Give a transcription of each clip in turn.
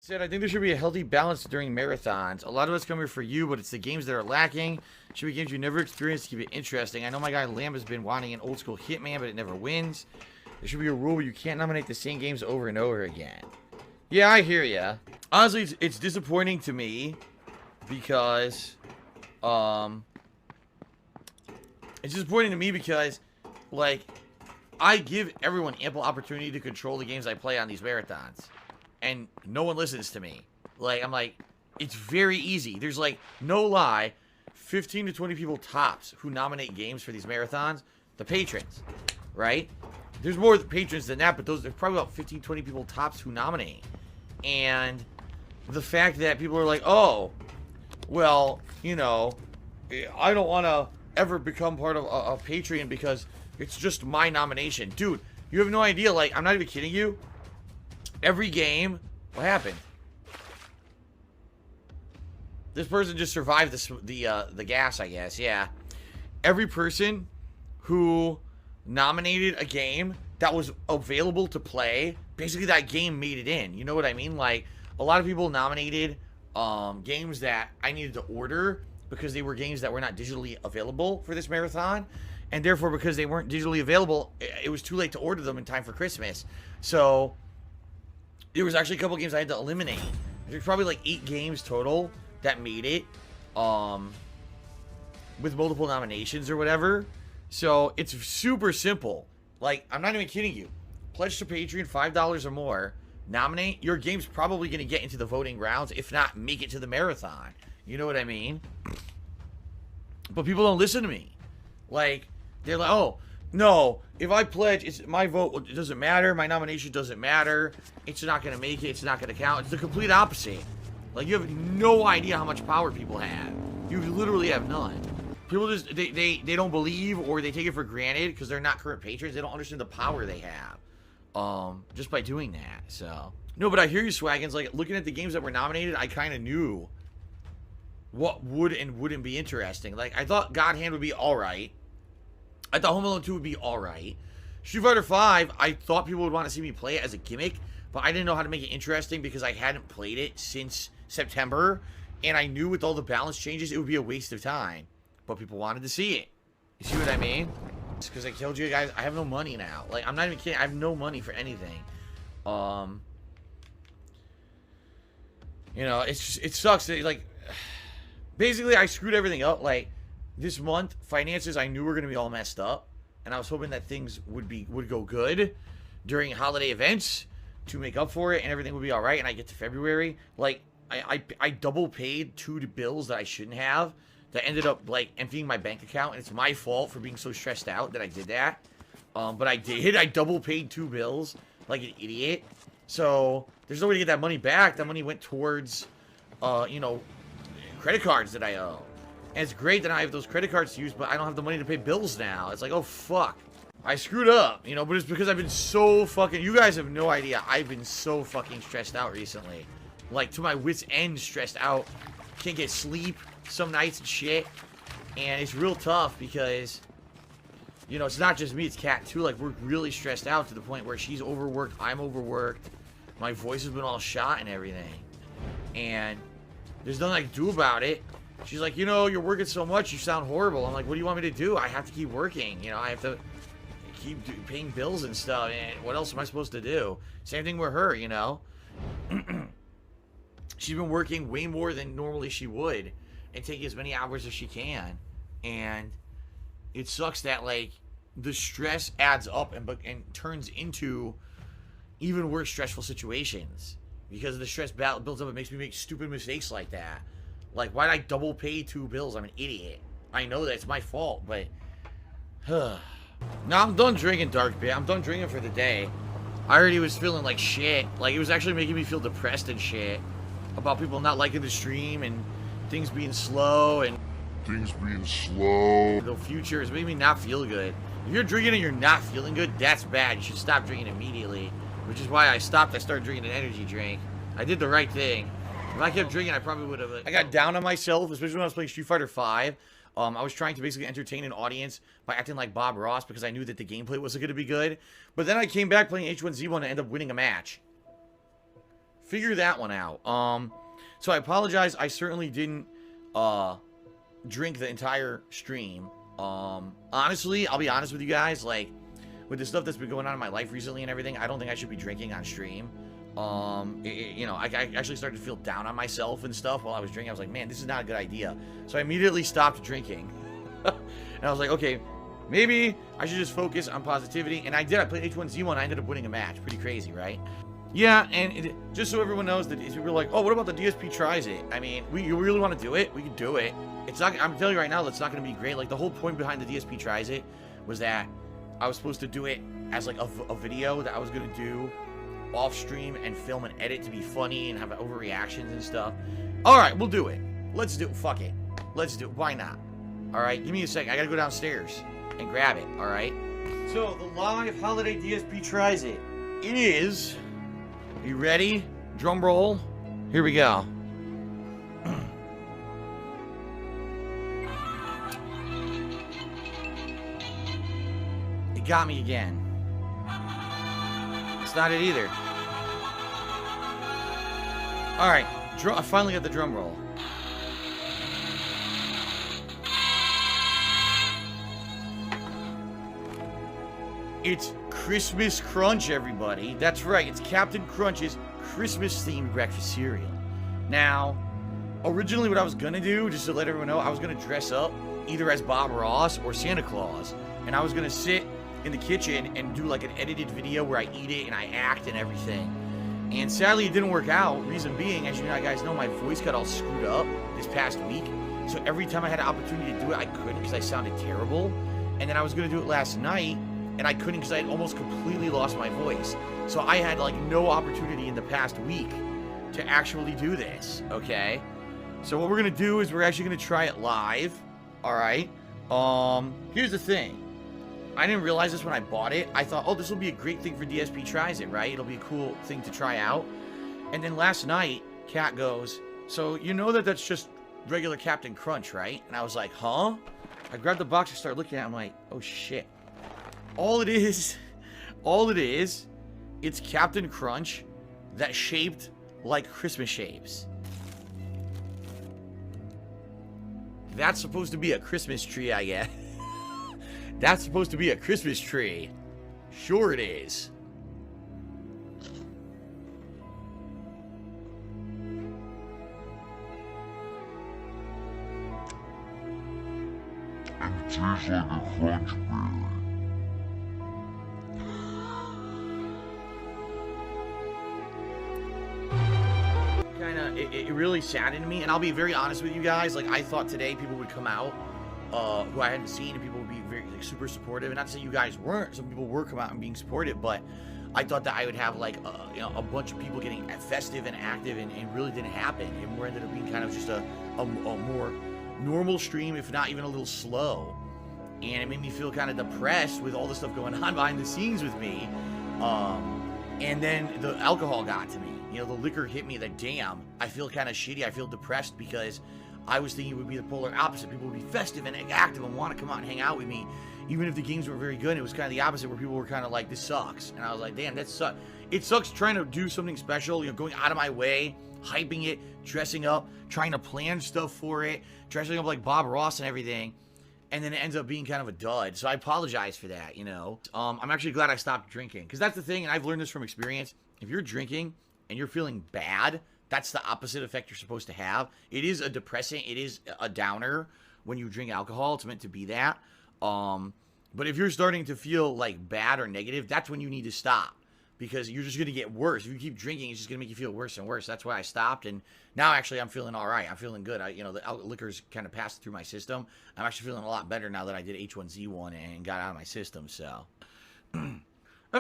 Said, I think there should be a healthy balance during marathons. A lot of us come here for you, but it's the games that are lacking. Should be games you never experienced to keep it interesting. I know my guy Lamb has been wanting an old school Hitman, but it never wins. There should be a rule where you can't nominate the same games over and over again. Yeah, I hear ya. Honestly, it's disappointing to me because, it's disappointing to me because, like, I give everyone ample opportunity to control the games I play on these marathons. And no one listens to me. Like, I'm like, it's very easy. There's, like, no lie, 15 to 20 people tops who nominate games for these marathons. The patrons, right? There's more patrons than that, but there's probably about 15, 20 people tops who nominate. And the fact that people are like, oh, well, you know, I don't want to ever become part of a Patreon because it's just my nomination. Dude, you have no idea. Like, I'm not even kidding you. Every game, what happened? This person just survived the gas, I guess. Yeah. Every person who nominated a game that was available to play, basically that game made it in. You know what I mean? Like, a lot of people nominated games that I needed to order because they were games that were not digitally available for this marathon. And therefore, because they weren't digitally available, it was too late to order them in time for Christmas. So there was actually a couple games I had to eliminate. There's probably like 8 games total that made it with multiple nominations or whatever. So it's super simple. Like, I'm not even kidding you. Pledge to Patreon $5 or more. Nominate. Your game's probably going to get into the voting rounds, if not make it to the marathon. You know what I mean? But people don't listen to me. Like, they're like, oh, no, if I pledge, it's my vote, it doesn't matter. My nomination doesn't matter. It's not going to make it. It's not going to count. It's the complete opposite. Like, you have no idea how much power people have. You literally have none. People just, they don't believe, or they take it for granted because they're not current patrons. They don't understand the power they have just by doing that. So, no, but I hear you, Swaggins. Like, looking at the games that were nominated, I kind of knew what would and wouldn't be interesting. Like, I thought God Hand would be alright. I thought Home Alone 2 would be alright. Street Fighter 5, I thought people would want to see me play it as a gimmick, but I didn't know how to make it interesting because I hadn't played it since September, and I knew with all the balance changes, it would be a waste of time. But people wanted to see it. You see what I mean? It's because I told you guys, I have no money now. Like, I'm not even kidding. I have no money for anything. You know, it's just, it sucks. That, like, basically, I screwed everything up. Like, this month, finances I knew were going to be all messed up. And I was hoping that things would go good during holiday events to make up for it, and everything would be all right. And I get to February. Like, I double paid 2 bills that I shouldn't have. That ended up, like, emptying my bank account. And it's my fault for being so stressed out that I did that. But I did. I double paid 2 bills like an idiot. So, there's no way to get that money back. That money went towards, you know, credit cards that I owe. And it's great that I have those credit cards to use, but I don't have the money to pay bills now. It's like, oh, fuck. I screwed up, you know, but it's because I've been so fucking... You guys have no idea. I've been so fucking stressed out recently. Like, to my wit's end stressed out. Can't get sleep some nights and shit. And it's real tough because, you know, it's not just me, it's Kat too. Like, we're really stressed out to the point where she's overworked, I'm overworked. My voice has been all shot and everything. And there's nothing I can do about it. She's like, you know, you're working so much, you sound horrible. I'm like, what do you want me to do? I have to keep working. You know, I have to keep paying bills and stuff. And what else am I supposed to do? Same thing with her, you know. She's been working way more than normally she would. And taking as many hours as she can. And it sucks that, like, the stress adds up and turns into even worse stressful situations. Because the stress builds up, it makes me make stupid mistakes like that. Like, why'd I double pay 2 bills? I'm an idiot. I know that it's my fault, but... No, I'm done drinking, Dark Bear. I'm done drinking for the day. I already was feeling like shit. Like, it was actually making me feel depressed and shit. About people not liking the stream and things being slow and... The future is making me not feel good. If you're drinking and you're not feeling good, that's bad. You should stop drinking immediately. Which is why I stopped. I started drinking an energy drink. I did the right thing. If I kept drinking, I probably would have... I got down on myself, especially when I was playing Street Fighter 5. I was trying to basically entertain an audience by acting like Bob Ross because I knew that the gameplay wasn't going to be good. But then I came back playing H1Z1 and ended up winning a match. figure that one out. So I apologize. I certainly didn't drink the entire stream. Honestly, I'll be honest with you guys, like, with the stuff that's been going on in my life recently and everything, I don't think I should be drinking on stream. You know, I actually started to feel down on myself and stuff while I was drinking. I was like, man, this is not a good idea. So I immediately stopped drinking. And I was like, okay, maybe I should just focus on positivity. And I did. I played H1Z1. I ended up winning a match. Pretty crazy, right? Yeah, and just so everyone knows that people are like, oh, what about the DSP tries it? I mean, you really want to do it? We can do it. It's not. I'm telling you right now, that's not going to be great. Like, the whole point behind the DSP tries it was that I was supposed to do it as like a video that I was going to do off stream and film and edit to be funny and have overreactions and stuff. All right, we'll do it. Let's do it. Fuck it. Let's do it. Why not? All right, give me a second. I got to go downstairs and grab it. All right. So the live holiday DSP tries it. It is. Are you ready? Drum roll. Here we go. It got me again. It's not it either. All right, I finally got the drum roll. It's Christmas Crunch, everybody. That's right, it's Captain Crunch's Christmas-themed breakfast cereal. Now, originally what I was gonna do, just to let everyone know, I was gonna dress up either as Bob Ross or Santa Claus, and I was gonna sit in the kitchen and do like an edited video where I eat it and I act and everything. And sadly it didn't work out. Reason being, as you guys know, my voice got all screwed up this past week. So every time I had an opportunity to do it, I couldn't because I sounded terrible. And then I was gonna do it last night and I couldn't because I had almost completely lost my voice. So I had like no opportunity in the past week to actually do this, okay? So what we're gonna do is we're actually gonna try it live, all right? Here's the thing. I didn't realize this when I bought it. I thought, oh, this will be a great thing for DSP Tries It, right? It'll be a cool thing to try out. And then last night, Kat goes, so you know that that's just regular Captain Crunch, right? And I was like, huh? I grabbed the box and started looking at it. I'm like, oh, shit. All it is, it's Captain Crunch that's shaped like Christmas shapes. That's supposed to be a Christmas tree, I guess. That's supposed to be a Christmas tree. Sure it is. And it tastes like a crunch berry. It really saddened me, and I'll be very honest with you guys. Like, I thought today people would come out who I hadn't seen, and people would be very like, super supportive. And not to say you guys weren't. Some people were coming out and being supportive, but I thought that I would have like you know, a bunch of people getting festive and active, and it really didn't happen. It more ended up being kind of just a more normal stream, if not even a little slow. And it made me feel kind of depressed with all the stuff going on behind the scenes with me. And then the alcohol got to me. You know, the liquor hit me. That damn, I feel kind of shitty. I feel depressed because I was thinking it would be the polar opposite. People would be festive and active and want to come out and hang out with me, even if the games were very good. It was kind of the opposite, where people were kind of like, this sucks. And I was like, damn, that sucks. It sucks trying to do something special, you know, going out of my way, hyping it, dressing up, trying to plan stuff for it, dressing up like Bob Ross and everything. And then it ends up being kind of a dud. So I apologize for that, you know. I'm actually glad I stopped drinking. Because that's the thing, and I've learned this from experience. If you're drinking and you're feeling bad, that's the opposite effect you're supposed to have. It is a depressing, it is a downer when you drink alcohol. It's meant to be that. But if you're starting to feel like bad or negative, that's when you need to stop. Because you're just going to get worse. If you keep drinking, it's just going to make you feel worse and worse. That's why I stopped. And now, actually, I'm feeling all right. I'm feeling good. You know, the liquor's kind of passed through my system. I'm actually feeling a lot better now that I did H1Z1 and got out of my system. So,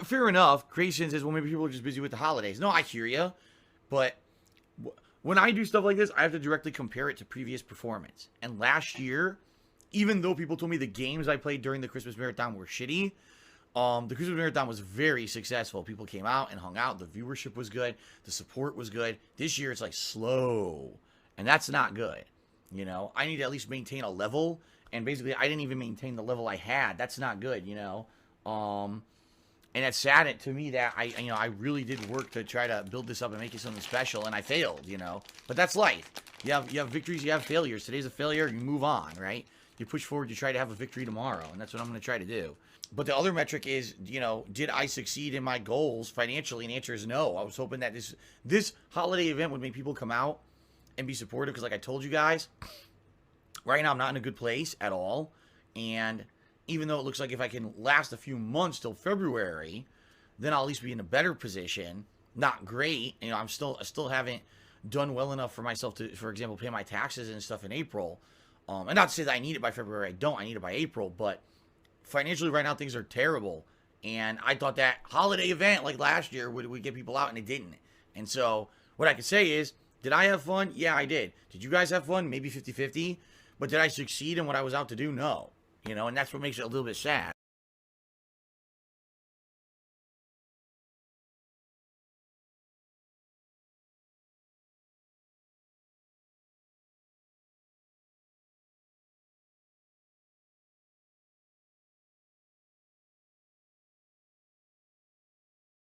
fair enough. Grayson says, well, maybe people are just busy with the holidays. No, I hear you. But when I do stuff like this, I have to directly compare it to previous performance. And last year, even though people told me the games I played during the Christmas Marathon were shitty, the Christmas Marathon was very successful. People came out and hung out. The viewership was good. The support was good. This year, it's like slow. And that's not good. You know, I need to at least maintain a level. And basically, I didn't even maintain the level I had. That's not good, you know. And it's sad to me that I really did work to try to build this up and make it something special, and I failed, But that's life. You have victories, you have failures. Today's a failure, you move on, right? You push forward, you try to have a victory tomorrow, and that's what I'm going to try to do. But the other metric is, did I succeed in my goals financially? And the answer is no. I was hoping that this holiday event would make people come out and be supportive, because like I told you guys, right now I'm not in a good place at all. And even though it looks like if I can last a few months till February, then I'll at least be in a better position. Not great. I still haven't done well enough for myself to, for example, pay my taxes and stuff in April. And not to say that I need it by February. I don't. I need it by April. But financially right now things are terrible. And I thought that holiday event like last year would get people out, and it didn't. And so what I could say is, did I have fun? Yeah, I did. Did you guys have fun? Maybe 50-50. But did I succeed in what I was out to do? No. And that's what makes it a little bit sad.